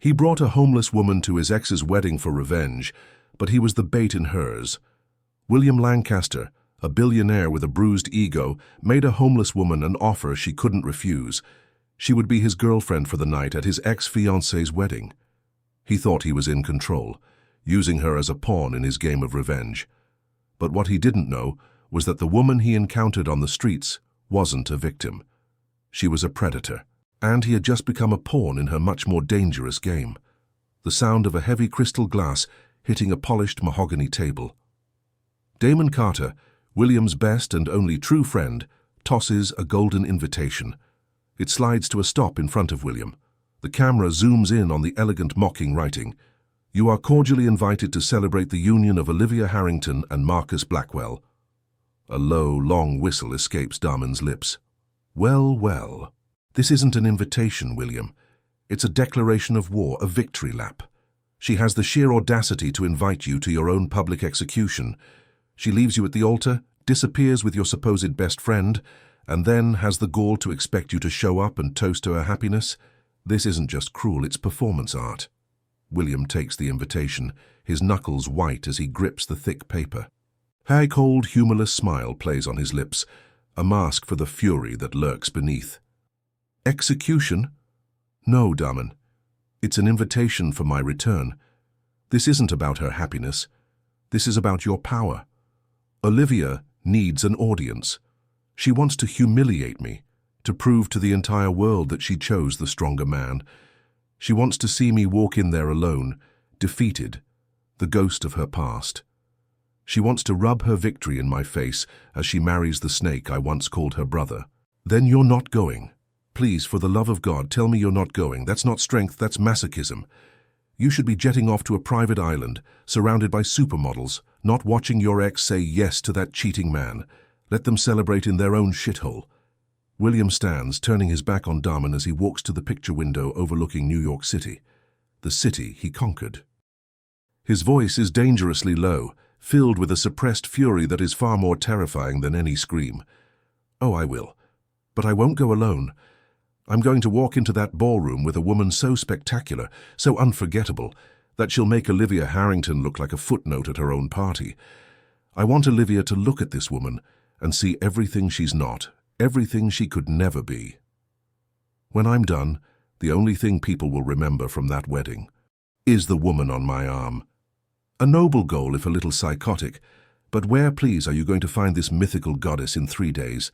He brought a homeless woman to his ex's wedding for revenge, but he was the bait in hers. William Lancaster, a billionaire with a bruised ego, made a homeless woman an offer she couldn't refuse. She would be his girlfriend for the night at his ex-fiancée's wedding. He thought he was in control, using her as a pawn in his game of revenge. But what he didn't know was that the woman he encountered on the streets wasn't a victim. She was a predator, and he had just become a pawn in her much more dangerous game. The sound of a heavy crystal glass hitting a polished mahogany table. Damon Carter, William's best and only true friend, tosses a golden invitation. It slides to a stop in front of William. The camera zooms in on the elegant mocking writing. "You are cordially invited to celebrate the union of Olivia Harrington and Marcus Blackwell." A low, long whistle escapes Damon's lips. "Well, well. This isn't an invitation, William. It's a declaration of war, a victory lap. She has the sheer audacity to invite you to your own public execution. She leaves you at the altar, disappears with your supposed best friend, and then has the gall to expect you to show up and toast to her happiness. This isn't just cruel, it's performance art." William takes the invitation, his knuckles white as he grips the thick paper. A cold, humorless smile plays on his lips, a mask for the fury that lurks beneath. "Execution? No, Damon. It's an invitation for my return. This isn't about her happiness. This is about your power. Olivia needs an audience. She wants to humiliate me, to prove to the entire world that she chose the stronger man. She wants to see me walk in there alone, defeated, the ghost of her past. She wants to rub her victory in my face as she marries the snake I once called her brother. Then you're not going. Please, for the love of God, tell me you're not going. That's not strength, that's masochism. You should be jetting off to a private island, surrounded by supermodels, not watching your ex say yes to that cheating man. Let them celebrate in their own shithole." William stands, turning his back on Damon as he walks to the picture window overlooking New York City, the city he conquered. His voice is dangerously low, filled with a suppressed fury that is far more terrifying than any scream. "Oh, I will. But I won't go alone. I'm going to walk into that ballroom with a woman so spectacular, so unforgettable, that she'll make Olivia Harrington look like a footnote at her own party. I want Olivia to look at this woman and see everything she's not, everything she could never be. When I'm done, the only thing people will remember from that wedding is the woman on my arm. A noble goal if a little psychotic, but where, please, are you going to find this mythical goddess in 3 days?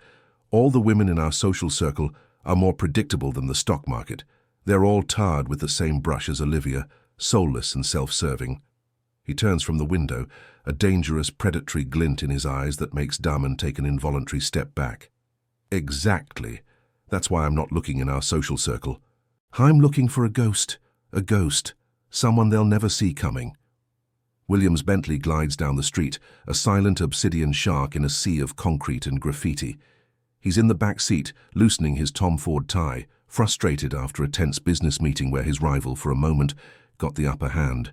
All the women in our social circle are more predictable than the stock market. They're all tarred with the same brush as Olivia, soulless and self-serving." He turns from the window, a dangerous, predatory glint in his eyes that makes Damon take an involuntary step back. "Exactly. That's why I'm not looking in our social circle. I'm looking for a ghost, someone they'll never see coming." William's Bentley glides down the street, a silent obsidian shark in a sea of concrete and graffiti. He's in the back seat, loosening his Tom Ford tie, frustrated after a tense business meeting where his rival, for a moment, got the upper hand.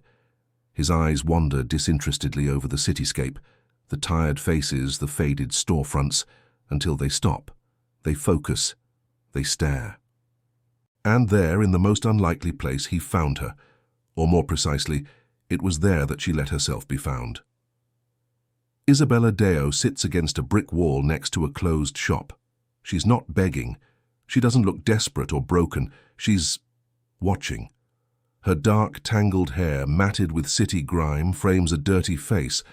His eyes wander disinterestedly over the cityscape, the tired faces, the faded storefronts, until they stop. They focus. They stare. And there, in the most unlikely place, he found her. Or more precisely, it was there that she let herself be found. Isabella Deo sits against a brick wall next to a closed shop. She's not begging. She doesn't look desperate or broken. She's watching. Her dark, tangled hair, matted with city grime, frames a dirty face,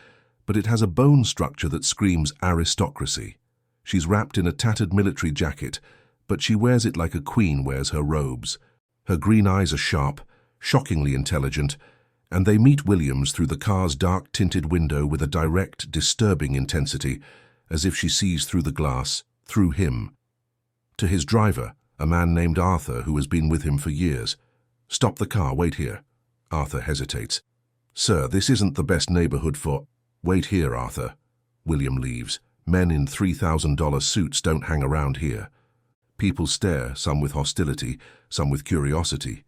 but it has a bone structure that screams aristocracy. She's wrapped in a tattered military jacket, but she wears it like a queen wears her robes. Her green eyes are sharp, shockingly intelligent, and they meet Williams through the car's dark-tinted window with a direct, disturbing intensity, as if she sees through the glass, through him. To his driver, a man named Arthur who has been with him for years. "Stop the car, wait here." Arthur hesitates. "Sir, this isn't the best neighborhood for—" "Wait here, Arthur." William leaves. Men in $3,000 suits don't hang around here. People stare, some with hostility, some with curiosity.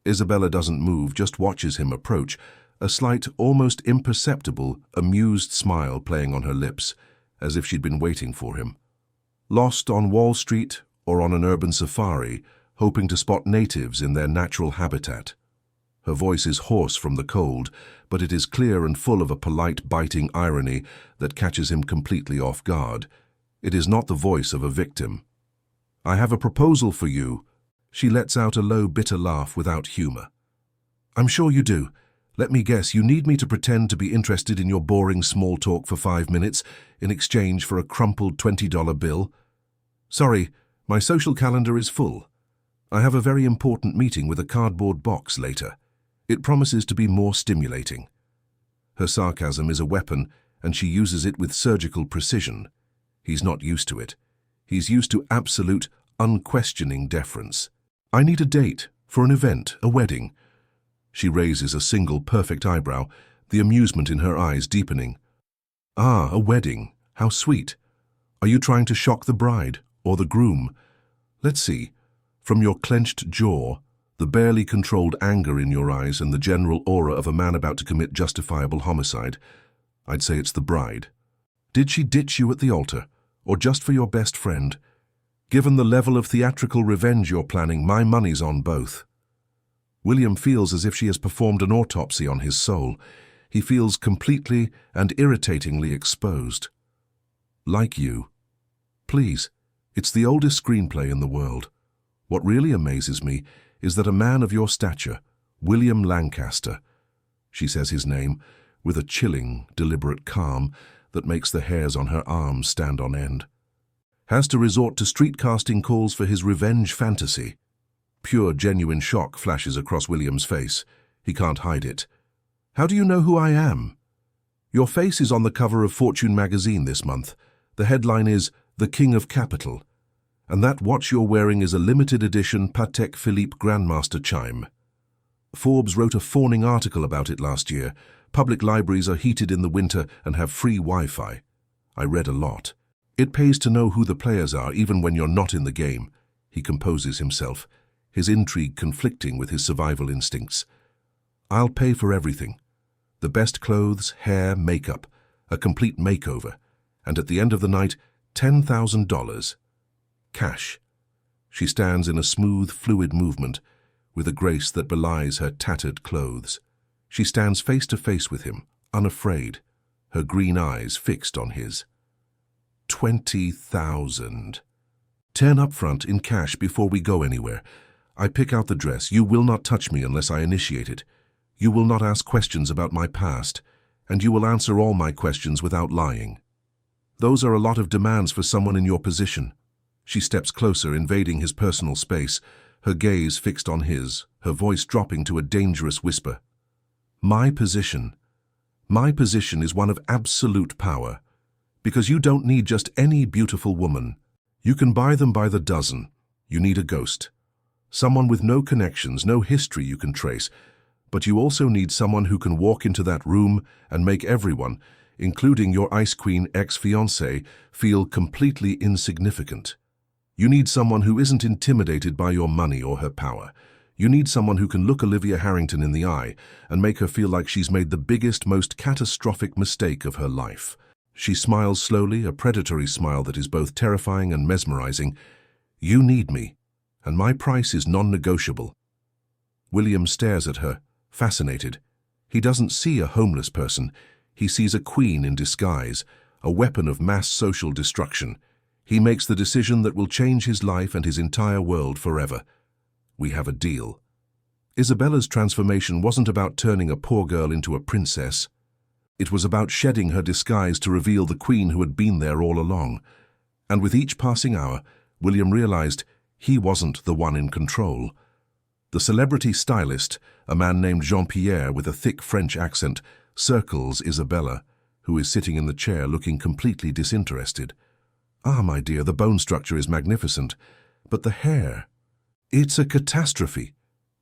Isabella doesn't move, just watches him approach, a slight, almost imperceptible, amused smile playing on her lips, as if she'd been waiting for him. Lost on Wall Street or on an urban safari, hoping to spot natives in their natural habitat. Her voice is hoarse from the cold, but it is clear and full of a polite, biting irony that catches him completely off guard. It is not the voice of a victim. "I have a proposal for you." She lets out a low, bitter laugh without humor. "I'm sure you do. Let me guess, you need me to pretend to be interested in your boring small talk for 5 minutes in exchange for a crumpled $20 bill? Sorry, my social calendar is full. I have a very important meeting with a cardboard box later. It promises to be more stimulating." Her sarcasm is a weapon, and she uses it with surgical precision. He's not used to it. He's used to absolute, unquestioning deference. "I need a date for an event, a wedding." She raises a single perfect eyebrow, the amusement in her eyes deepening. "Ah, a wedding. How sweet. Are you trying to shock the bride or the groom? Let's see. From your clenched jaw, the barely controlled anger in your eyes, and the general aura of a man about to commit justifiable homicide, I'd say it's the bride. Did she ditch you at the altar, or just for your best friend? Given the level of theatrical revenge you're planning, my money's on both." William feels as if she has performed an autopsy on his soul. He feels completely and irritatingly exposed. "Like you. Please, it's the oldest screenplay in the world. What really amazes me is that a man of your stature, William Lancaster," she says his name with a chilling, deliberate calm that makes the hairs on her arms stand on end, "has to resort to street casting calls for his revenge fantasy." Pure, genuine shock flashes across William's face. He can't hide it. "How do you know who I am?" "Your face is on the cover of Fortune magazine this month. The headline is The King of Capital. And that watch you're wearing is a limited edition Patek Philippe Grandmaster chime. Forbes wrote a fawning article about it last year. Public libraries are heated in the winter and have free Wi-Fi. I read a lot. It pays to know who the players are even when you're not in the game." He composes himself, his intrigue conflicting with his survival instincts. "I'll pay for everything. The best clothes, hair, makeup, a complete makeover. And at the end of the night, $10,000. Cash." She stands in a smooth, fluid movement, with a grace that belies her tattered clothes. She stands face to face with him, unafraid, her green eyes fixed on his. 20,000. 10 up front in cash before we go anywhere. I pick out the dress. You will not touch me unless I initiate it. You will not ask questions about my past, and you will answer all my questions without lying. Those are a lot of demands for someone in your position. She steps closer, invading his personal space, her gaze fixed on his, her voice dropping to a dangerous whisper. My position is one of absolute power, because you don't need just any beautiful woman. You can buy them by the dozen. You need a ghost. Someone with no connections, no history you can trace, but you also need someone who can walk into that room and make everyone, including your Ice Queen ex-fiancé, feel completely insignificant. You need someone who isn't intimidated by your money or her power. You need someone who can look Olivia Harrington in the eye and make her feel like she's made the biggest, most catastrophic mistake of her life. She smiles slowly, a predatory smile that is both terrifying and mesmerizing. "You need me, and my price is non-negotiable." William stares at her, fascinated. He doesn't see a homeless person. He sees a queen in disguise, a weapon of mass social destruction. He makes the decision that will change his life and his entire world forever. We have a deal. Isabella's transformation wasn't about turning a poor girl into a princess. It was about shedding her disguise to reveal the queen who had been there all along. And with each passing hour, William realized he wasn't the one in control. The celebrity stylist, a man named Jean-Pierre with a thick French accent, circles Isabella, who is sitting in the chair looking completely disinterested. "Ah, my dear, the bone structure is magnificent, but the hair... It's a catastrophe.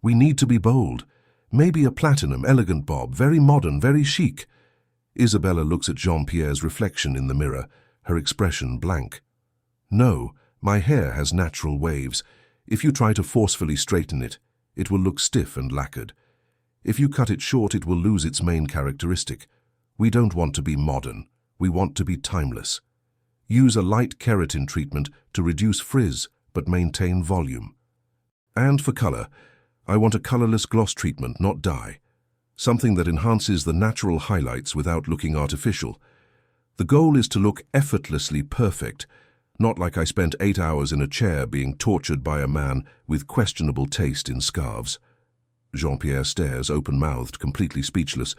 We need to be bold. Maybe a platinum, elegant bob, very modern, very chic." Isabella looks at Jean-Pierre's reflection in the mirror, her expression blank. "No, my hair has natural waves. If you try to forcefully straighten it, it will look stiff and lacquered. If you cut it short, it will lose its main characteristic. We don't want to be modern. We want to be timeless. Use a light keratin treatment to reduce frizz but maintain volume. And for color, I want a colorless gloss treatment, not dye. Something that enhances the natural highlights without looking artificial. The goal is to look effortlessly perfect, not like I spent 8 hours in a chair being tortured by a man with questionable taste in scarves. Jean-Pierre stares, open-mouthed, completely speechless.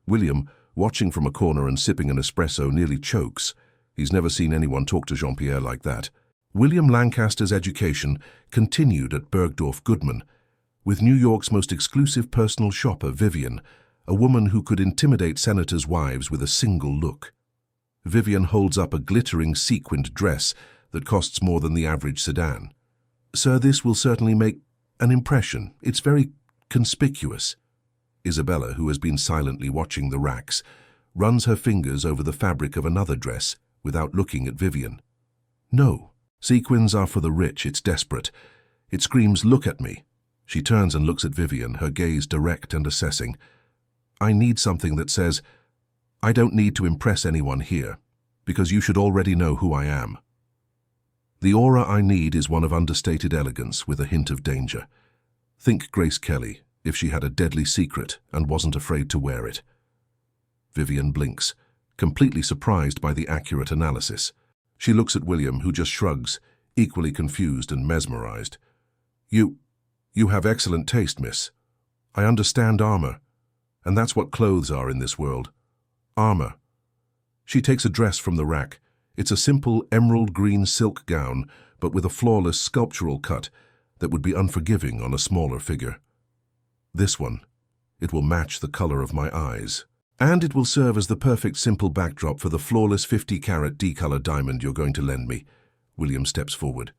William, watching from a corner and sipping an espresso, nearly chokes. He's never seen anyone talk to Jean-Pierre like that. William Lancaster's education continued at Bergdorf Goodman, with New York's most exclusive personal shopper, Vivian, a woman who could intimidate senators' wives with a single look. Vivian holds up a glittering sequined dress that costs more than the average sedan. "Sir, this will certainly make an impression. It's very conspicuous." Isabella, who has been silently watching the racks, runs her fingers over the fabric of another dress without looking at Vivian. "No, sequins are for the rich. It's desperate. It screams, 'Look at me.'" She turns and looks at Vivian, her gaze direct and assessing. "I need something that says, 'I don't need to impress anyone here, because you should already know who I am.' The aura I need is one of understated elegance with a hint of danger. Think Grace Kelly, if she had a deadly secret and wasn't afraid to wear it." Vivian blinks, completely surprised by the accurate analysis. She looks at William, who just shrugs, equally confused and mesmerized. You have excellent taste, miss. I understand armor, and that's what clothes are in this world. Armor." She takes a dress from the rack. It's a simple emerald green silk gown, but with a flawless sculptural cut that would be unforgiving on a smaller figure. "This one. It will match the color of my eyes. And it will serve as the perfect simple backdrop for the flawless 50-carat D-color diamond you're going to lend me." William steps forward.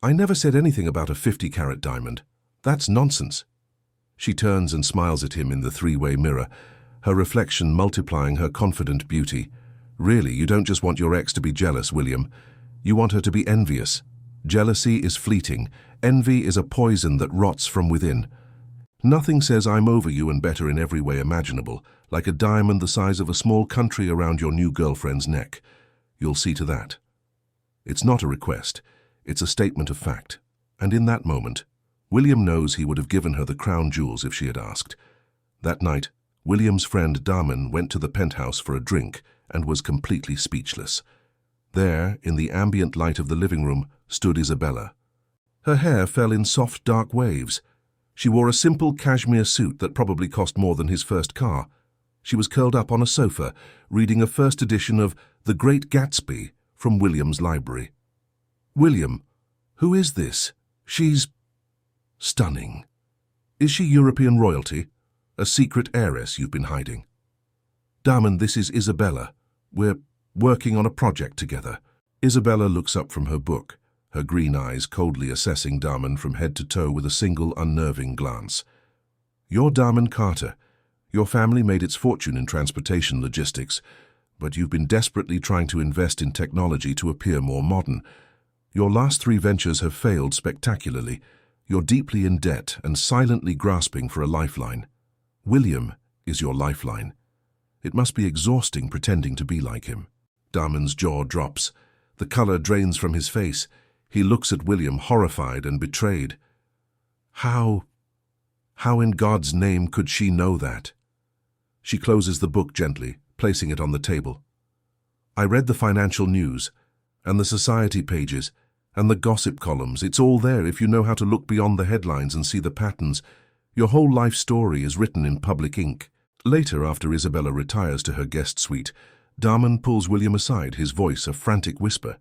"I never said anything about a 50-carat diamond. That's nonsense." She turns and smiles at him in the three-way mirror, her reflection multiplying her confident beauty. "Really, you don't just want your ex to be jealous, William. You want her to be envious. Jealousy is fleeting. Envy is a poison that rots from within. Nothing says I'm over you and better in every way imaginable, like a diamond the size of a small country around your new girlfriend's neck. You'll see to that." It's not a request. It's a statement of fact. And in that moment, William knows he would have given her the crown jewels if she had asked. That night, William's friend Damen went to the penthouse for a drink and was completely speechless. There, in the ambient light of the living room, stood Isabella. Her hair fell in soft, dark waves. She wore a simple cashmere suit that probably cost more than his first car. She was curled up on a sofa, reading a first edition of The Great Gatsby from William's library. "William, who is this? She's stunning. Is she European royalty? A secret heiress you've been hiding?" "Damen, this is Isabella. We're working on a project together." Isabella looks up from her book, her green eyes coldly assessing Damen from head to toe with a single unnerving glance. "You're Damen Carter. Your family made its fortune in transportation logistics, but you've been desperately trying to invest in technology to appear more modern. Your last 3 ventures have failed spectacularly. You're deeply in debt and silently grasping for a lifeline. William is your lifeline. It must be exhausting pretending to be like him." Damen's jaw drops. The color drains from his face. He looks at William, horrified and betrayed. How in God's name could she know that? She closes the book gently, placing it on the table. "I read the financial news, and the society pages, and the gossip columns. It's all there if you know how to look beyond the headlines and see the patterns. Your whole life story is written in public ink." Later, after Isabella retires to her guest suite, Damen pulls William aside, his voice a frantic whisper.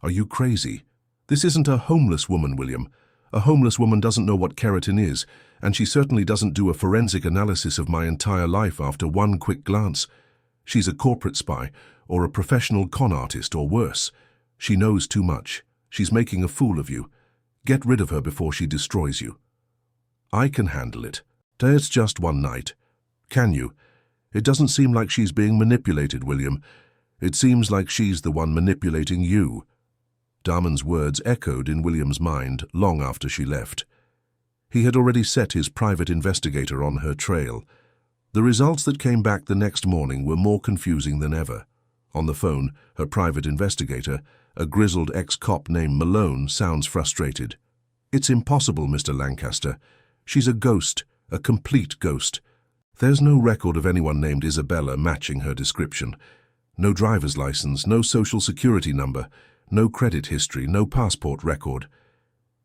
"Are you crazy? This isn't a homeless woman, William. A homeless woman doesn't know what keratin is, and she certainly doesn't do a forensic analysis of my entire life after one quick glance. She's a corporate spy, or a professional con artist, or worse. She knows too much. She's making a fool of you. Get rid of her before she destroys you." "I can handle it. It's just one night." "Can you? It doesn't seem like she's being manipulated, William. It seems like she's the one manipulating you." Damen's words echoed in William's mind long after she left. He had already set his private investigator on her trail. The results that came back the next morning were more confusing than ever. On the phone, her private investigator, a grizzled ex-cop named Malone, sounds frustrated. "It's impossible, Mr. Lancaster. She's a ghost, a complete ghost. There's no record of anyone named Isabella matching her description. No driver's license, no social security number, no credit history, no passport record.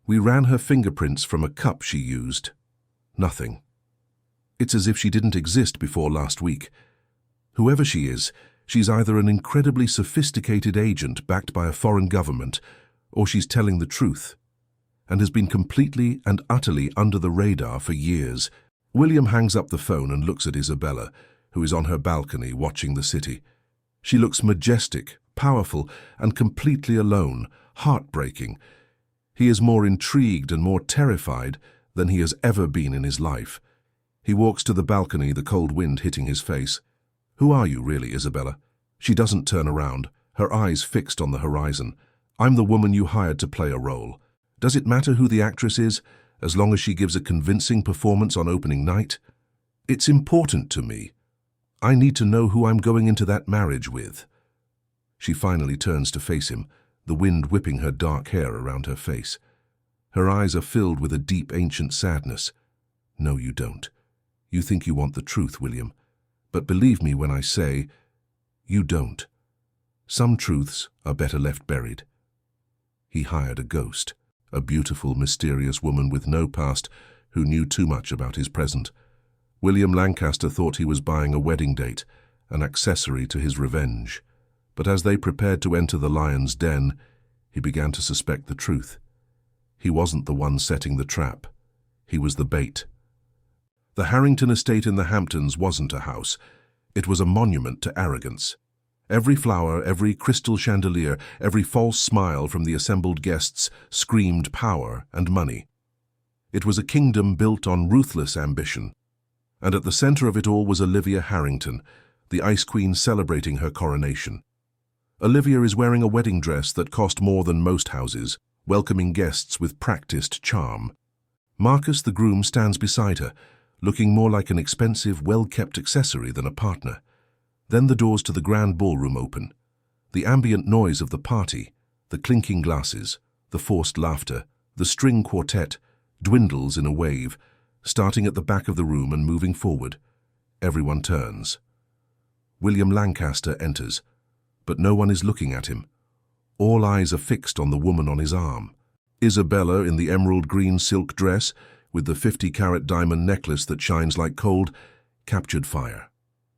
We ran her fingerprints from a cup she used. Nothing. It's as if she didn't exist before last week. Whoever she is, she's either an incredibly sophisticated agent backed by a foreign government, or she's telling the truth, and has been completely and utterly under the radar for years. William hangs up the phone and looks at Isabella, who is on her balcony watching the city. She looks majestic, powerful, and completely alone, heartbreaking. He is more intrigued and more terrified than he has ever been in his life. He walks to the balcony, the cold wind hitting his face. "Who are you, really, Isabella?" She doesn't turn around, her eyes fixed on the horizon. "I'm the woman you hired to play a role. Does it matter who the actress is, as long as she gives a convincing performance on opening night? It's important to me. I need to know who I'm going into that marriage with." She finally turns to face him, the wind whipping her dark hair around her face. Her eyes are filled with a deep, ancient sadness. "No, you don't. You think you want the truth, William. But believe me when I say, you don't. Some truths are better left buried." He hired a ghost, a beautiful, mysterious woman with no past who knew too much about his present. William Lancaster thought he was buying a wedding date, an accessory to his revenge. But as they prepared to enter the lion's den, he began to suspect the truth. He wasn't the one setting the trap. He was the bait. The Harrington estate in the Hamptons wasn't a house. It was a monument to arrogance. Every flower, every crystal chandelier, every false smile from the assembled guests screamed power and money. It was a kingdom built on ruthless ambition. And at the center of it all was Olivia Harrington, the Ice Queen celebrating her coronation. Olivia is wearing a wedding dress that cost more than most houses, welcoming guests with practiced charm. Marcus, the groom, stands beside her, looking more like an expensive, well-kept accessory than a partner. Then the doors to the grand ballroom open. The ambient noise of the party, the clinking glasses, the forced laughter, the string quartet, dwindles in a wave, starting at the back of the room and moving forward. Everyone turns. William Lancaster enters, but no one is looking at him. All eyes are fixed on the woman on his arm. Isabella, in the emerald green silk dress, with the 50-carat diamond necklace that shines like gold, captured fire.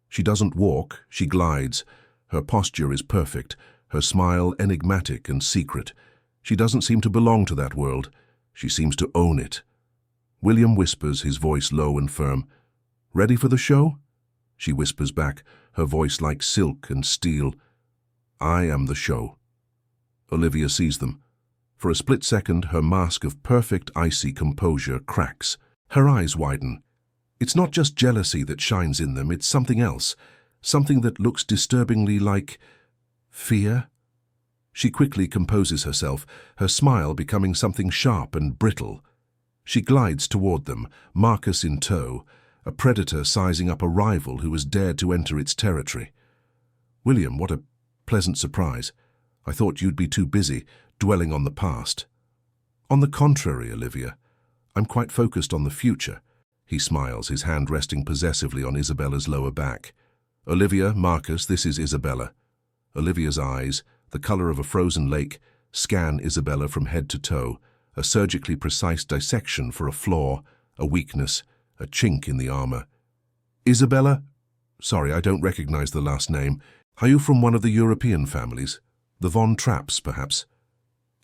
She doesn't walk, she glides. Her posture is perfect, her smile enigmatic and secret. She doesn't seem to belong to that world. She seems to own it. William whispers, his voice low and firm. "Ready for the show?" She whispers back, her voice like silk and steel. "I am the show." Olivia sees them. For a split second, her mask of perfect icy composure cracks. Her eyes widen. It's not just jealousy that shines in them, it's something else. Something that looks disturbingly like fear. She quickly composes herself, her smile becoming something sharp and brittle. She glides toward them, Marcus in tow, a predator sizing up a rival who has dared to enter its territory. "William, what a pleasant surprise. I thought you'd be too busy, dwelling on the past." "On the contrary, Olivia, I'm quite focused on the future." He smiles, his hand resting possessively on Isabella's lower back. "Olivia, Marcus, this is Isabella." Olivia's eyes, the color of a frozen lake, scan Isabella from head to toe, a surgically precise dissection for a flaw, a weakness, a chink in the armor. "Isabella? Sorry, I don't recognize the last name. Are you from one of the European families? The Von Trapps, perhaps?"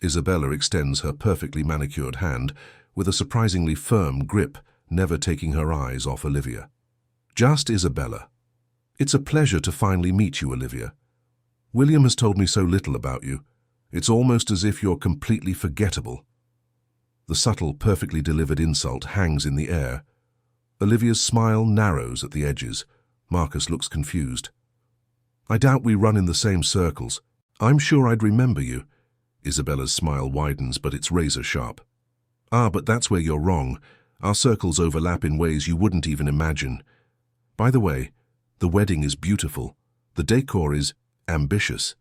Isabella extends her perfectly manicured hand with a surprisingly firm grip, never taking her eyes off Olivia. "Just Isabella. It's a pleasure to finally meet you, Olivia. William has told me so little about you. It's almost as if you're completely forgettable." The subtle, perfectly delivered insult hangs in the air. Olivia's smile narrows at the edges. Marcus looks confused. "I doubt we run in the same circles. I'm sure I'd remember you." Isabella's smile widens, but it's razor sharp. "Ah, but that's where you're wrong. Our circles overlap in ways you wouldn't even imagine. By the way, the wedding is beautiful. The decor is ambitious,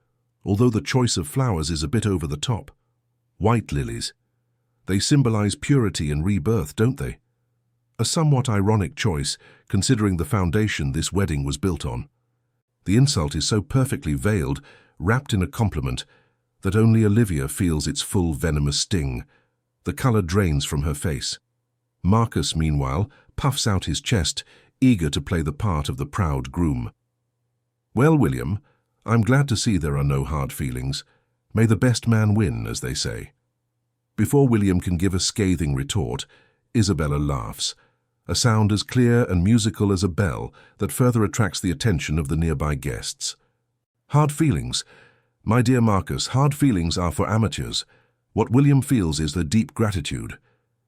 although the choice of flowers is a bit over the top. White lilies. They symbolize purity and rebirth, don't they?" A somewhat ironic choice, considering the foundation this wedding was built on. The insult is so perfectly veiled, wrapped in a compliment, that only Olivia feels its full venomous sting. The colour drains from her face. Marcus, meanwhile, puffs out his chest, eager to play the part of the proud groom. "Well, William, I'm glad to see there are no hard feelings. May the best man win, as they say." Before William can give a scathing retort, Isabella laughs, a sound as clear and musical as a bell that further attracts the attention of the nearby guests. "Hard feelings? My dear Marcus, hard feelings are for amateurs. What William feels is the deep gratitude.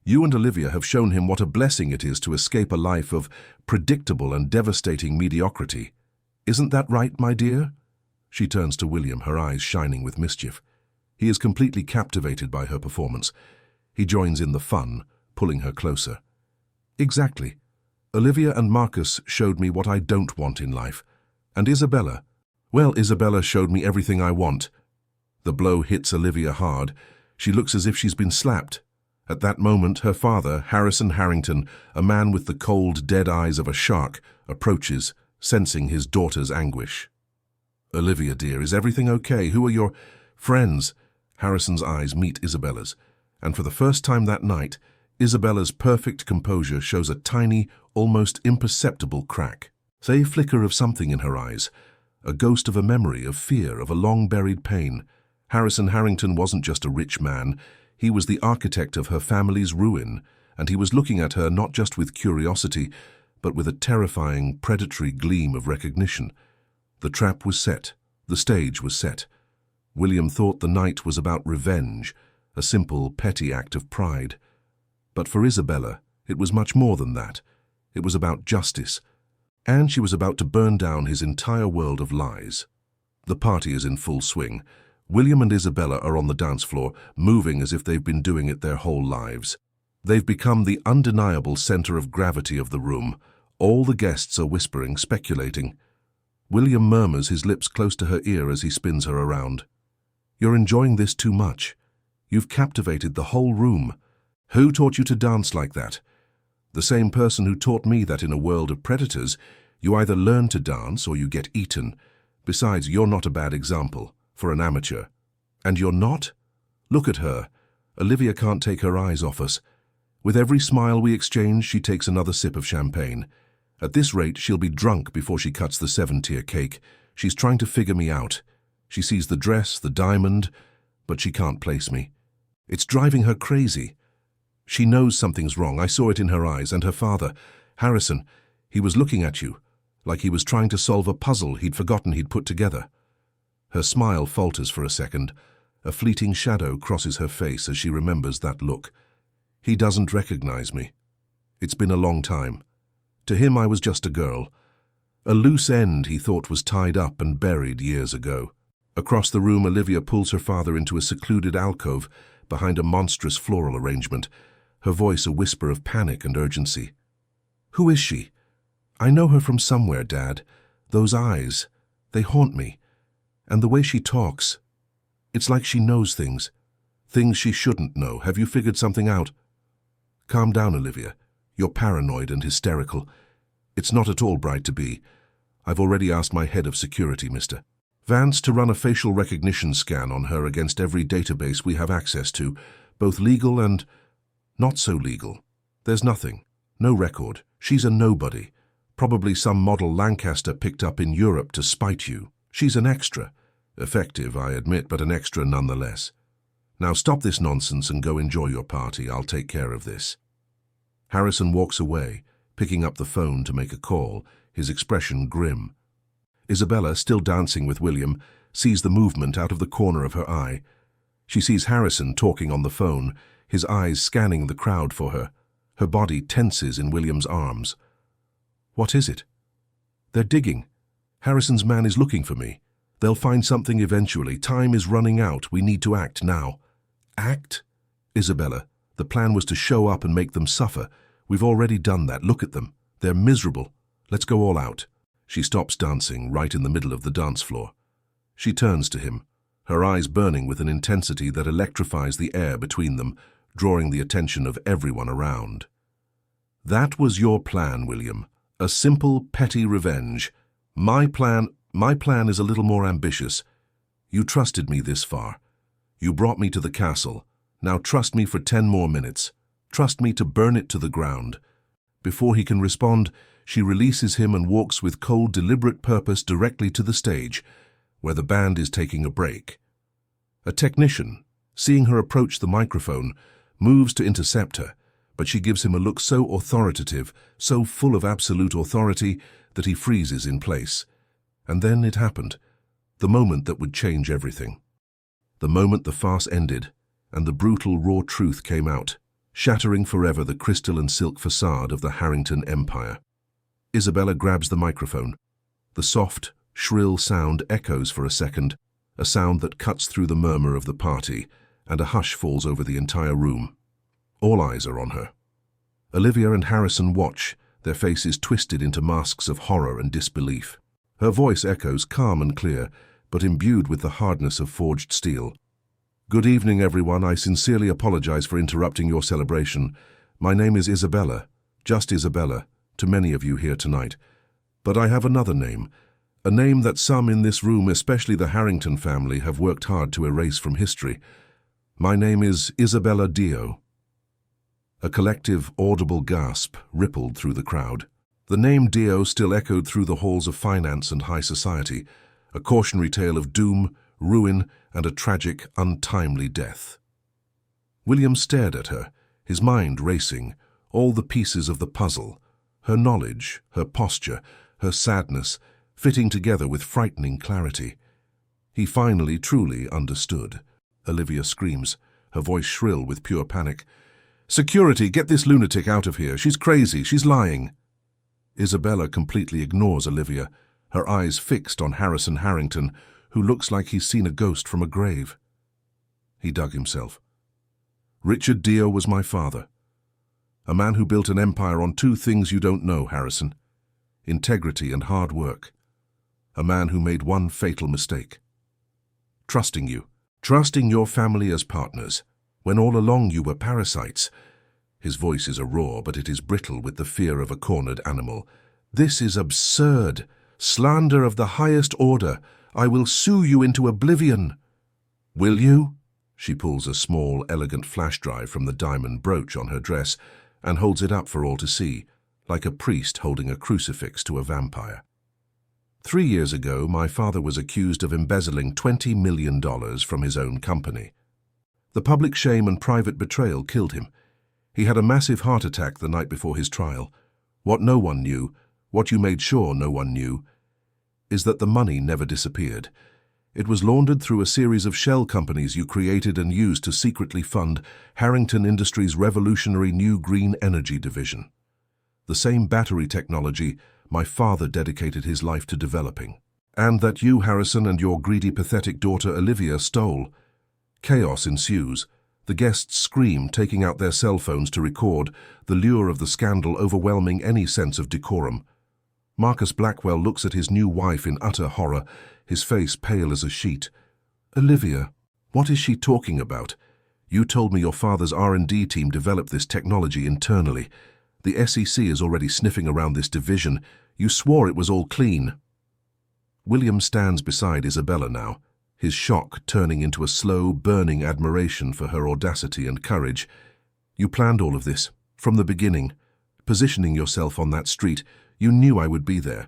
You and Olivia have shown him what a blessing it is to escape a life of predictable and devastating mediocrity. Isn't that right, my dear?" She turns to William, her eyes shining with mischief. He is completely captivated by her performance. He joins in the fun, pulling her closer. "Exactly. Olivia and Marcus showed me what I don't want in life. And Isabella? Well, Isabella showed me everything I want." The blow hits Olivia hard. She looks as if she's been slapped. At that moment, her father, Harrison Harrington, a man with the cold, dead eyes of a shark, approaches, sensing his daughter's anguish. "Olivia, dear, is everything okay? Who are your friends?" Harrison's eyes meet Isabella's, and for the first time that night, Isabella's perfect composure shows a tiny, almost imperceptible crack. A flicker of something in her eyes, a ghost of a memory, of fear, of a long-buried pain. Harrison Harrington wasn't just a rich man, he was the architect of her family's ruin, and he was looking at her not just with curiosity, but with a terrifying, predatory gleam of recognition. The trap was set, the stage was set. William thought the night was about revenge, a simple, petty act of pride. But for Isabella, it was much more than that. It was about justice, and she was about to burn down his entire world of lies. The party is in full swing. William and Isabella are on the dance floor, moving as if they've been doing it their whole lives. They've become the undeniable center of gravity of the room. All the guests are whispering, speculating. William murmurs, his lips close to her ear as he spins her around. "You're enjoying this too much. You've captivated the whole room. Who taught you to dance like that?" "The same person who taught me that in a world of predators, you either learn to dance or you get eaten. Besides, you're not a bad example, for an amateur." "And you're not?" Look at her. Olivia can't take her eyes off us. With every smile we exchange, she takes another sip of champagne. At this rate, she'll be drunk before she cuts the 7-tier cake. She's trying to figure me out. She sees the dress, the diamond, but she can't place me. It's driving her crazy. She knows something's wrong. I saw it in her eyes. And her father, Harrison, he was looking at you, like he was trying to solve a puzzle he'd forgotten he'd put together. Her smile falters for a second. A fleeting shadow crosses her face as she remembers that look. He doesn't recognize me. It's been a long time. To him, I was just a girl. A loose end he thought was tied up and buried years ago. Across the room, Olivia pulls her father into a secluded alcove behind a monstrous floral arrangement, her voice a whisper of panic and urgency. "Who is she? I know her from somewhere, Dad. Those eyes, they haunt me. And the way she talks, it's like she knows things she shouldn't know. Have you figured something out?" "Calm down, Olivia. You're paranoid and hysterical. It's not at all bright to be. I've already asked my head of security, Mr. Vance, to run a facial recognition scan on her against every database we have access to, both legal and not so legal. There's nothing. No record. She's a nobody. Probably some model Lancaster picked up in Europe to spite you. She's an extra. Effective, I admit, but an extra nonetheless. Now stop this nonsense and go enjoy your party. I'll take care of this." Harrison walks away, picking up the phone to make a call, his expression grim. Isabella, still dancing with William, sees the movement out of the corner of her eye. She sees Harrison talking on the phone, his eyes scanning the crowd for her. Her body tenses in William's arms. "What is it?" "They're digging. Harrison's man is looking for me. They'll find something eventually. Time is running out. We need to act now." "Act?" "Isabella, the plan was to show up and make them suffer. We've already done that. Look at them. They're miserable. Let's go all out." She stops dancing right in the middle of the dance floor. She turns to him, her eyes burning with an intensity that electrifies the air between them, drawing the attention of everyone around. That was your plan, William. A simple, petty revenge. My plan is a little more ambitious. You trusted me this far. You brought me to the castle. Now trust me for 10 more minutes. Trust me to burn it to the ground. Before he can respond, she releases him and walks with cold, deliberate purpose directly to the stage, where the band is taking a break. A technician, seeing her approach the microphone, moves to intercept her, but she gives him a look so authoritative, so full of absolute authority, that he freezes in place. And then it happened, the moment that would change everything. The moment the farce ended, and the brutal, raw truth came out, shattering forever the crystal and silk facade of the Harrington Empire. Isabella grabs the microphone. The soft, shrill sound echoes for a second, a sound that cuts through the murmur of the party, and a hush falls over the entire room. All eyes are on her. Olivia and Harrison watch, their faces twisted into masks of horror and disbelief. Her voice echoes calm and clear, but imbued with the hardness of forged steel. Good evening, everyone. I sincerely apologize for interrupting your celebration. My name is Isabella, just Isabella, to many of you here tonight. But I have another name, a name that some in this room, especially the Harrington family, have worked hard to erase from history. My name is Isabella Dio. A collective, audible gasp rippled through the crowd. The name Dio still echoed through the halls of finance and high society, a cautionary tale of doom, ruin, and a tragic, untimely death. William stared at her, his mind racing, all the pieces of the puzzle, her knowledge, her posture, her sadness, fitting together with frightening clarity. He finally truly understood. Olivia screams, her voice shrill with pure panic. "Security, get this lunatic out of here. She's crazy. She's lying." Isabella completely ignores Olivia, her eyes fixed on Harrison Harrington, who looks like he's seen a ghost from a grave. He dug himself. Richard Dio was my father. A man who built an empire on two things you don't know, Harrison: integrity and hard work. A man who made one fatal mistake: trusting you, trusting your family as partners, when all along you were parasites. His voice is a roar, but it is brittle with the fear of a cornered animal. "This is absurd. Slander of the highest order. I will sue you into oblivion." "Will you?" She pulls a small, elegant flash drive from the diamond brooch on her dress and holds it up for all to see, like a priest holding a crucifix to a vampire. 3 years ago, my father was accused of embezzling $20 million from his own company. The public shame and private betrayal killed him. He had a massive heart attack the night before his trial. What no one knew, what you made sure no one knew, is that the money never disappeared. It was laundered through a series of shell companies you created and used to secretly fund Harrington Industries' revolutionary new green energy division. The same battery technology my father dedicated his life to developing. And that you, Harrison, and your greedy, pathetic daughter Olivia stole. Chaos ensues. The guests scream, taking out their cell phones to record, the lure of the scandal overwhelming any sense of decorum. Marcus Blackwell looks at his new wife in utter horror, his face pale as a sheet. "Olivia, what is she talking about? You told me your father's R&D team developed this technology internally. The SEC is already sniffing around this division. You swore it was all clean." William stands beside Isabella now, his shock turning into a slow, burning admiration for her audacity and courage. "You planned all of this, from the beginning. Positioning yourself on that street, you knew I would be there."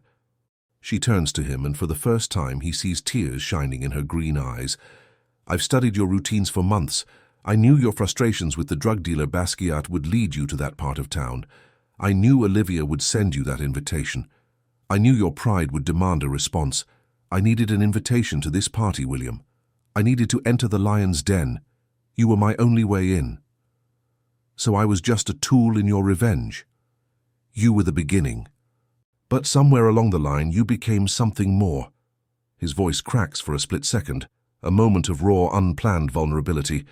She turns to him, and for the first time he sees tears shining in her green eyes. "I've studied your routines for months. I knew your frustrations with the drug dealer Basquiat would lead you to that part of town. I knew Olivia would send you that invitation. I knew your pride would demand a response. I needed an invitation to this party, William. I needed to enter the lion's den. You were my only way in. So I was just a tool in your revenge. You were the beginning. But somewhere along the line you became something more." His voice cracks for a split second, a moment of raw, unplanned vulnerability.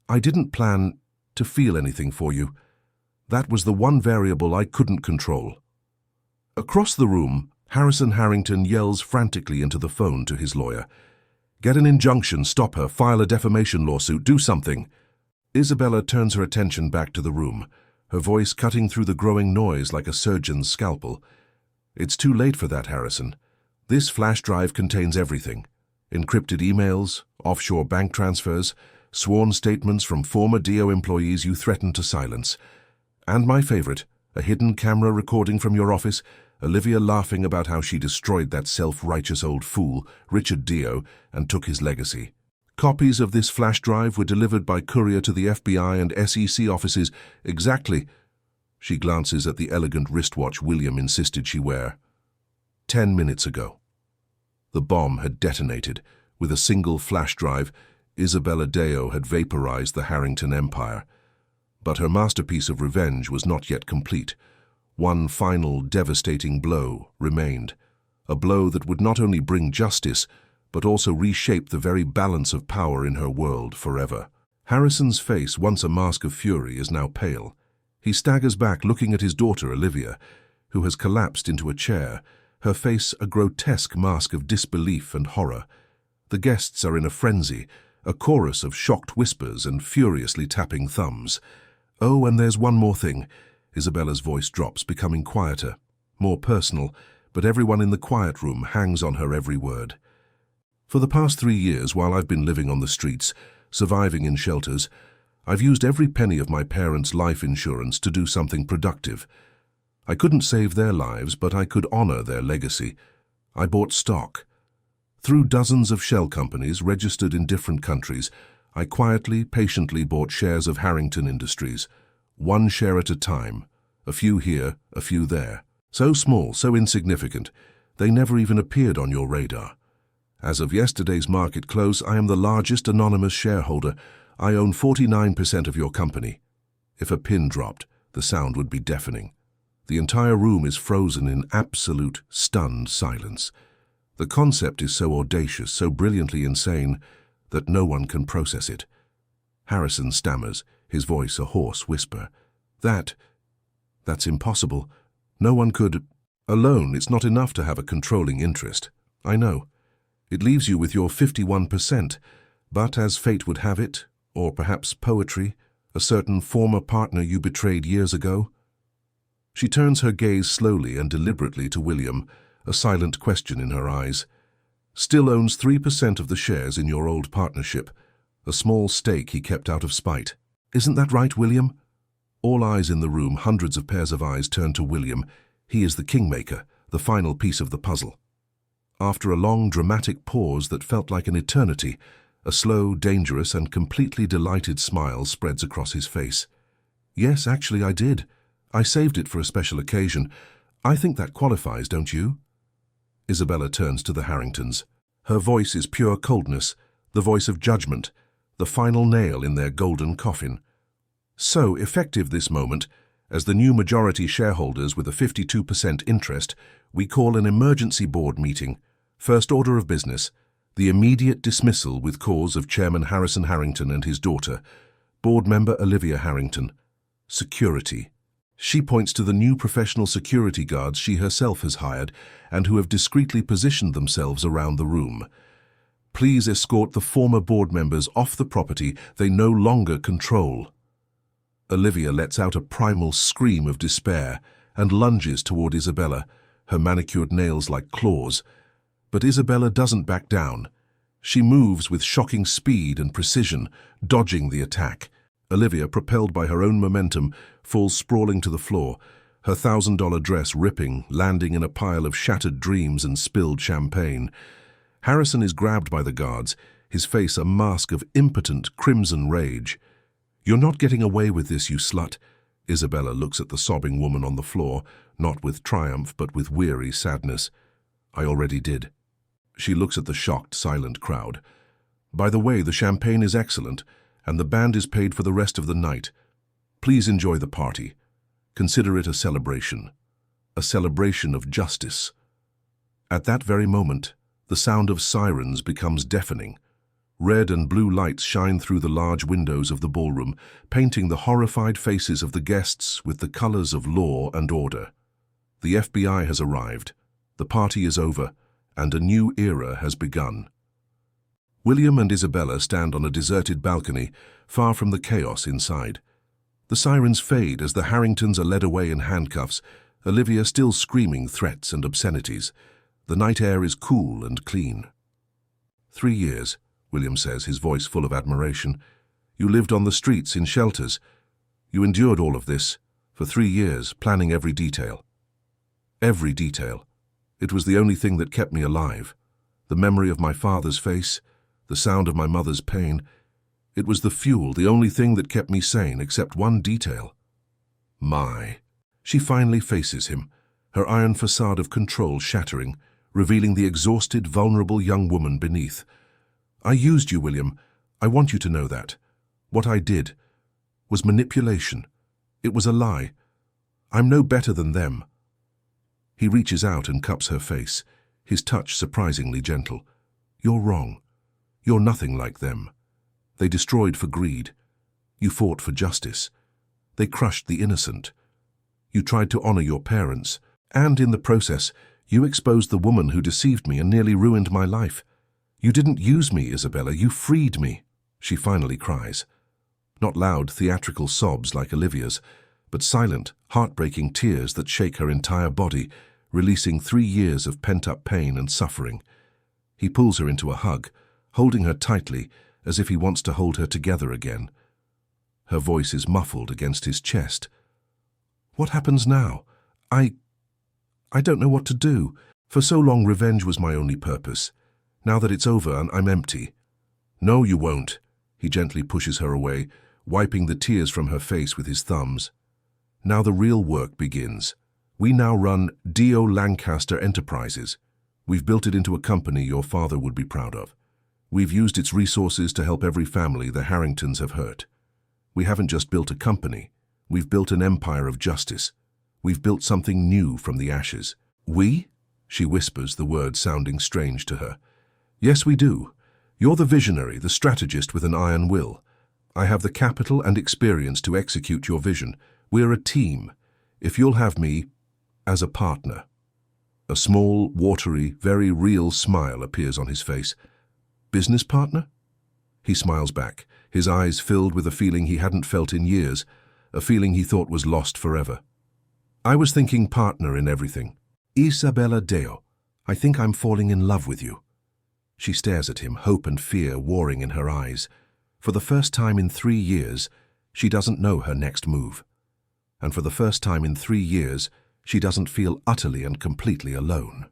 "I didn't plan to feel anything for you. That was the one variable I couldn't control." Across the room, Harrison Harrington yells frantically into the phone to his lawyer. "Get an injunction, stop her, file a defamation lawsuit, do something." Isabella turns her attention back to the room, her voice cutting through the growing noise like a surgeon's scalpel. "It's too late for that, Harrison. This flash drive contains everything. Encrypted emails, offshore bank transfers, sworn statements from former DO employees you threatened to silence. And my favorite, a hidden camera recording from your office, Olivia laughing about how she destroyed that self-righteous old fool, Richard Dio, and took his legacy. Copies of this flash drive were delivered by courier to the FBI and SEC offices exactly." She glances at the elegant wristwatch William insisted she wear. 10 minutes ago. The bomb had detonated. With a single flash drive, Isabella Deo had vaporized the Harrington empire. But her masterpiece of revenge was not yet complete. One final devastating blow remained, a blow that would not only bring justice, but also reshape the very balance of power in her world forever. Harrison's face, once a mask of fury, is now pale. He staggers back, looking at his daughter, Olivia, who has collapsed into a chair, her face a grotesque mask of disbelief and horror. The guests are in a frenzy, a chorus of shocked whispers and furiously tapping thumbs. "Oh, and there's one more thing." Isabella's voice drops, becoming quieter, more personal, but everyone in the quiet room hangs on her every word. "For the past 3 years, while I've been living on the streets, surviving in shelters, I've used every penny of my parents' life insurance to do something productive. I couldn't save their lives, but I could honor their legacy. I bought stock. Through dozens of shell companies registered in different countries, I quietly, patiently bought shares of Harrington Industries. One share at a time, a few here, a few there. So small, so insignificant, they never even appeared on your radar. As of yesterday's market close, I am the largest anonymous shareholder. I own 49% of your company." If a pin dropped, the sound would be deafening. The entire room is frozen in absolute, stunned silence. The concept is so audacious, so brilliantly insane, that no one can process it. Harrison stammers, his voice a hoarse whisper. That's impossible. No one could. Alone, it's not enough to have a controlling interest. I know. It leaves you with your 51%, but as fate would have it, or perhaps poetry, a certain former partner you betrayed years ago." She turns her gaze slowly and deliberately to William, a silent question in her eyes. "Still owns 3% of the shares in your old partnership, a small stake he kept out of spite. Isn't that right, William?" All eyes in the room, hundreds of pairs of eyes, turn to William. He is the kingmaker, the final piece of the puzzle. After a long, dramatic pause that felt like an eternity, a slow, dangerous, and completely delighted smile spreads across his face. "Yes, actually I did. I saved it for a special occasion. I think that qualifies, don't you?" Isabella turns to the Harringtons. Her voice is pure coldness, the voice of judgment, the final nail in their golden coffin. So effective this moment, as the new majority shareholders with a 52% interest, we call an emergency board meeting. First order of business, the immediate dismissal with cause of Chairman Harrison Harrington and his daughter, board member Olivia Harrington. Security. She points to the new professional security guards she herself has hired and who have discreetly positioned themselves around the room. "Please escort the former board members off the property they no longer control." Olivia lets out a primal scream of despair and lunges toward Isabella, her manicured nails like claws. But Isabella doesn't back down. She moves with shocking speed and precision, dodging the attack. Olivia, propelled by her own momentum, falls sprawling to the floor, her $1,000 dress ripping, landing in a pile of shattered dreams and spilled champagne. Harrison is grabbed by the guards, his face a mask of impotent crimson rage. "You're not getting away with this, you slut." Isabella looks at the sobbing woman on the floor, not with triumph but with weary sadness. "I already did." She looks at the shocked, silent crowd. "By the way, the champagne is excellent, and the band is paid for the rest of the night. Please enjoy the party. Consider it a celebration of justice." At that very moment, the sound of sirens becomes deafening. Red and blue lights shine through the large windows of the ballroom, painting the horrified faces of the guests with the colors of law and order. The FBI has arrived, the party is over, and a new era has begun. William and Isabella stand on a deserted balcony, far from the chaos inside. The sirens fade as the Harringtons are led away in handcuffs, Olivia still screaming threats and obscenities. The night air is cool and clean. 3 years, William says, his voice full of admiration. You lived on the streets in shelters. You endured all of this for 3 years, planning every detail. Every detail. It was the only thing that kept me alive. The memory of my father's face, the sound of my mother's pain. It was the fuel, the only thing that kept me sane, except one detail. She finally faces him, her iron facade of control shattering, revealing the exhausted, vulnerable young woman beneath. I used you, William. I want you to know that. What I did was manipulation. It was a lie. I'm no better than them. He reaches out and cups her face, his touch surprisingly gentle. You're wrong. You're nothing like them. They destroyed for greed. You fought for justice. They crushed the innocent. You tried to honor your parents, and in the process, you exposed the woman who deceived me and nearly ruined my life. You didn't use me, Isabella. You freed me. She finally cries. Not loud, theatrical sobs like Olivia's, but silent, heartbreaking tears that shake her entire body, releasing 3 years of pent-up pain and suffering. He pulls her into a hug, holding her tightly, as if he wants to hold her together again. Her voice is muffled against his chest. What happens now? I don't know what to do. For so long, revenge was my only purpose. Now that it's over, I'm empty. No, you won't. He gently pushes her away, wiping the tears from her face with his thumbs. Now the real work begins. We now run D.O. Lancaster Enterprises. We've built it into a company your father would be proud of. We've used its resources to help every family the Harringtons have hurt. We haven't just built a company. We've built an empire of justice. We've built something new from the ashes. We? She whispers, the word sounding strange to her. Yes, we do. You're the visionary, the strategist with an iron will. I have the capital and experience to execute your vision. We're a team. If you'll have me as a partner. A small, watery, very real smile appears on his face. Business partner? He smiles back, his eyes filled with a feeling he hadn't felt in years, a feeling he thought was lost forever. I was thinking partner in everything. Isabella Deo, I think I'm falling in love with you. She stares at him, hope and fear warring in her eyes. For the first time in 3 years, she doesn't know her next move. And for the first time in 3 years, she doesn't feel utterly and completely alone.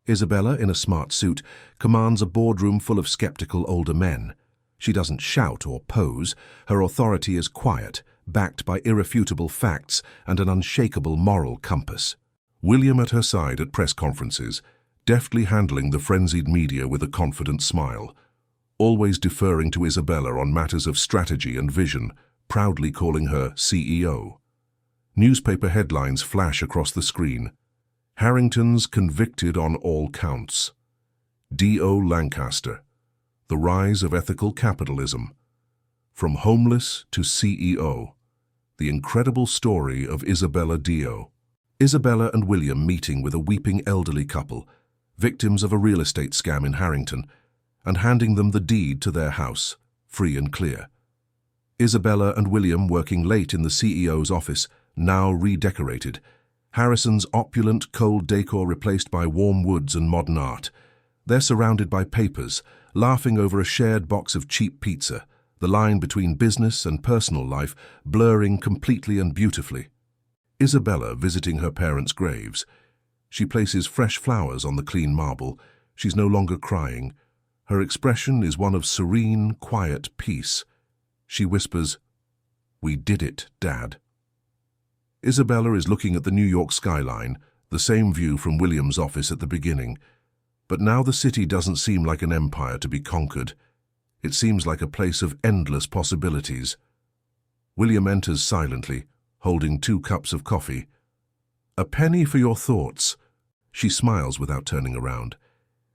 Isabella, in a smart suit, commands a boardroom full of skeptical older men. She doesn't shout or pose. Her authority is quiet, backed by irrefutable facts and an unshakable moral compass. William at her side at press conferences, deftly handling the frenzied media with a confident smile, always deferring to Isabella on matters of strategy and vision, proudly calling her CEO. Newspaper headlines flash across the screen. Harringtons convicted on all counts. D.O. Lancaster, the rise of ethical capitalism. From homeless to CEO, the incredible story of Isabella Deo. Isabella and William meeting with a weeping elderly couple, victims of a real estate scam in Harrington, and handing them the deed to their house, free and clear. Isabella and William working late in the CEO's office, now redecorated. Harrison's opulent, cold decor replaced by warm woods and modern art. They're surrounded by papers, laughing over a shared box of cheap pizza, the line between business and personal life blurring completely and beautifully. Isabella visiting her parents' graves. She places fresh flowers on the clean marble. She's no longer crying. Her expression is one of serene, quiet peace. She whispers, "We did it, Dad." Isabella is looking at the New York skyline, the same view from William's office at the beginning. But now the city doesn't seem like an empire to be conquered. It seems like a place of endless possibilities. William enters silently, holding 2 cups of coffee. "A penny for your thoughts." She smiles without turning around.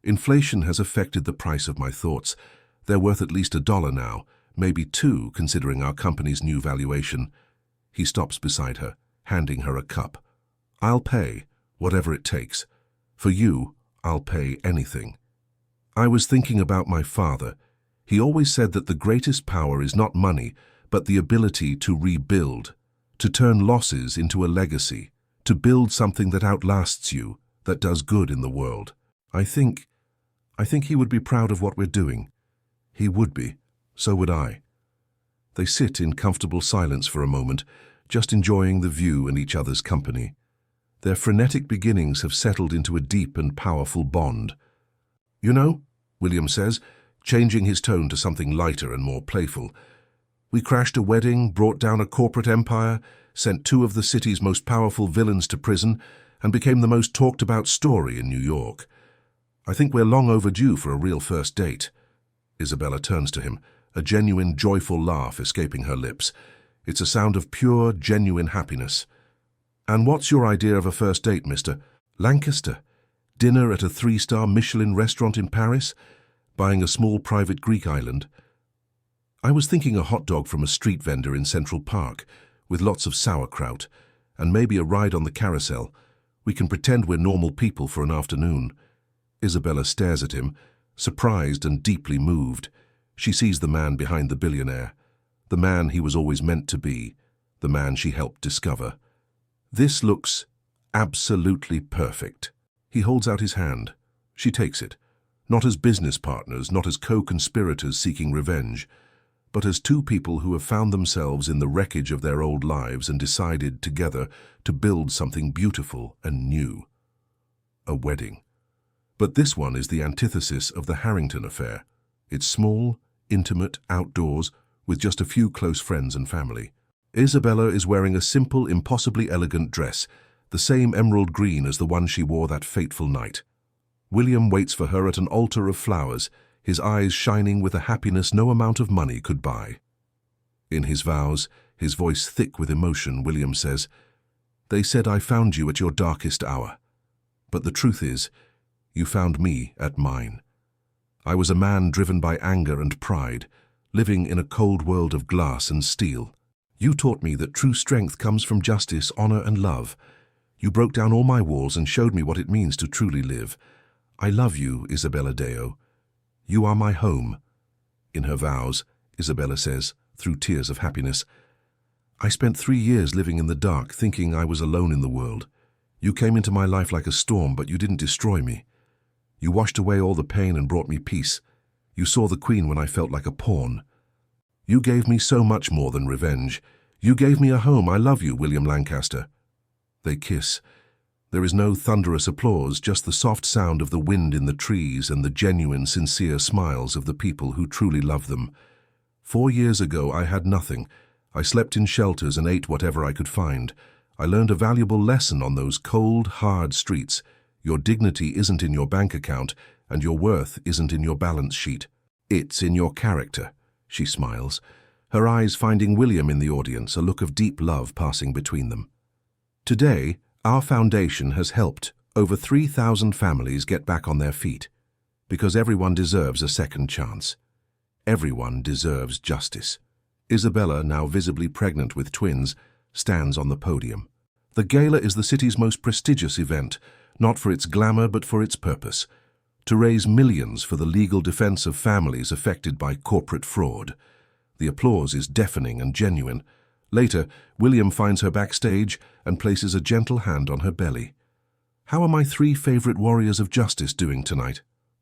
"Inflation has affected the price of my thoughts. They're worth at least $1 now, maybe 2 considering our company's new valuation." He stops beside her, handing her a cup. "I'll pay, whatever it takes. For you, I'll pay anything." I was thinking about my father. He always said that the greatest power is not money, but the ability to rebuild, to turn losses into a legacy, to build something that outlasts you, that does good in the world. I think he would be proud of what we're doing. He would be. So would I. They sit in comfortable silence for a moment, just enjoying the view and each other's company. Their frenetic beginnings have settled into a deep and powerful bond. "You know," William says, changing his tone to something lighter and more playful, "we crashed a wedding, brought down a corporate empire, sent two of the city's most powerful villains to prison, and became the most talked-about story in New York. I think we're long overdue for a real first date." Isabella turns to him, a genuine, joyful laugh escaping her lips. It's a sound of pure, genuine happiness. "And what's your idea of a first date, Mr. Lancaster? Dinner at a 3-star Michelin restaurant in Paris? Buying a small private Greek island?" "I was thinking a hot dog from a street vendor in Central Park, with lots of sauerkraut, and maybe a ride on the carousel. We can pretend we're normal people for an afternoon." Isabella stares at him, surprised and deeply moved. She sees the man behind the billionaire, the man he was always meant to be, the man she helped discover. This looks absolutely perfect. He holds out his hand. She takes it, not as business partners, not as co-conspirators seeking revenge, but as two people who have found themselves in the wreckage of their old lives and decided together to build something beautiful and new. A wedding. But this one is the antithesis of the Harrington affair. It's small, intimate, outdoors, with just a few close friends and family. Isabella is wearing a simple, impossibly elegant dress, the same emerald green as the one she wore that fateful night. William waits for her at an altar of flowers, his eyes shining with a happiness no amount of money could buy. In his vows, his voice thick with emotion, William says, "They said I found you at your darkest hour. But the truth is, you found me at mine. I was a man driven by anger and pride, living in a cold world of glass and steel. You taught me that true strength comes from justice, honor, and love. You broke down all my walls and showed me what it means to truly live. I love you, Isabella Deo. You are my home." In her vows, Isabella says, through tears of happiness, "I spent 3 years living in the dark, thinking I was alone in the world. You came into my life like a storm, but you didn't destroy me. You washed away all the pain and brought me peace. You saw the queen when I felt like a pawn. You gave me so much more than revenge. You gave me a home. I love you, William Lancaster." They kiss. There is no thunderous applause, just the soft sound of the wind in the trees and the genuine, sincere smiles of the people who truly love them. 4 years ago, I had nothing. I slept in shelters and ate whatever I could find. I learned a valuable lesson on those cold, hard streets. Your dignity isn't in your bank account, and your worth isn't in your balance sheet. It's in your character. She smiles, her eyes finding William in the audience, a look of deep love passing between them. Today, our foundation has helped over 3,000 families get back on their feet, because everyone deserves a second chance. Everyone deserves justice. Isabella, now visibly pregnant with twins, stands on the podium. The gala is the city's most prestigious event, not for its glamour but for its purpose, to raise millions for the legal defense of families affected by corporate fraud. The applause is deafening and genuine. Later, William finds her backstage and places a gentle hand on her belly. "How are my 3 favorite warriors of justice doing tonight?"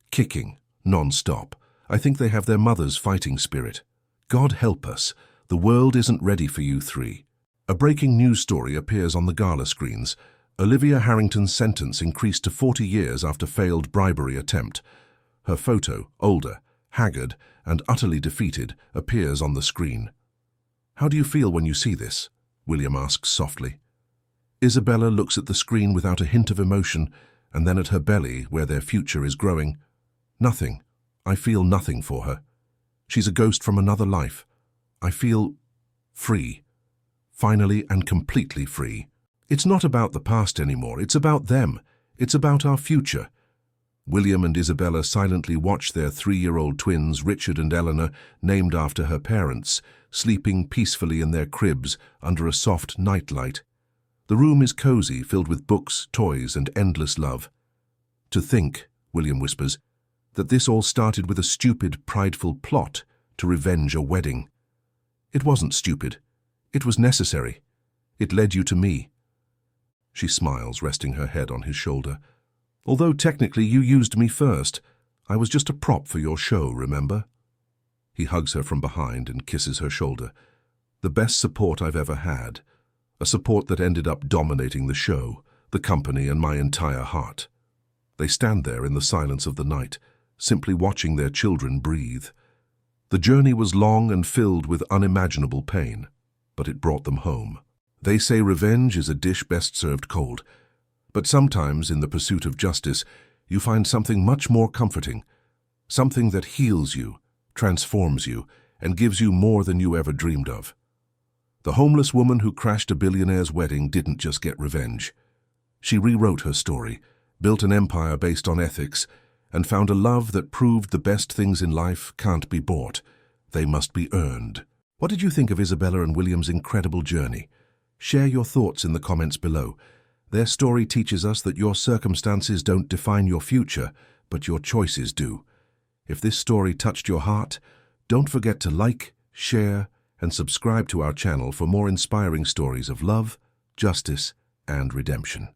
"Kicking, non-stop. I think they have their mother's fighting spirit. God help us, the world isn't ready for you 3. A breaking news story appears on the gala screens. Olivia Harrington's sentence increased to 40 years after failed bribery attempt. Her photo, older, haggard, and utterly defeated, appears on the screen. "How do you feel when you see this?" William asks softly. Isabella looks at the screen without a hint of emotion, and then at her belly, where their future is growing. "Nothing. I feel nothing for her. She's a ghost from another life. I feel free. Finally and completely free. It's not about the past anymore. It's about them. It's about our future." William and Isabella silently watch their 3-year-old twins, Richard and Eleanor, named after her parents, sleeping peacefully in their cribs under a soft nightlight. The room is cozy, filled with books, toys, and endless love. "To think," William whispers, "that this all started with a stupid, prideful plot to revenge a wedding." It wasn't stupid. It was necessary. It led you to me. She smiles, resting her head on his shoulder. Although technically you used me first, I was just a prop for your show, remember? He hugs her from behind and kisses her shoulder. The best support I've ever had. A support that ended up dominating the show, the company, and my entire heart. They stand there in the silence of the night, simply watching their children breathe. The journey was long and filled with unimaginable pain, but it brought them home. They say revenge is a dish best served cold, but sometimes in the pursuit of justice, you find something much more comforting, something that heals you, transforms you, and gives you more than you ever dreamed of. The homeless woman who crashed a billionaire's wedding didn't just get revenge. She rewrote her story, built an empire based on ethics, and found a love that proved the best things in life can't be bought. They must be earned. What did you think of Isabella and William's incredible journey? Share your thoughts in the comments below. Their story teaches us that your circumstances don't define your future, but your choices do. If this story touched your heart, don't forget to like, share, and subscribe to our channel for more inspiring stories of love, justice, and redemption.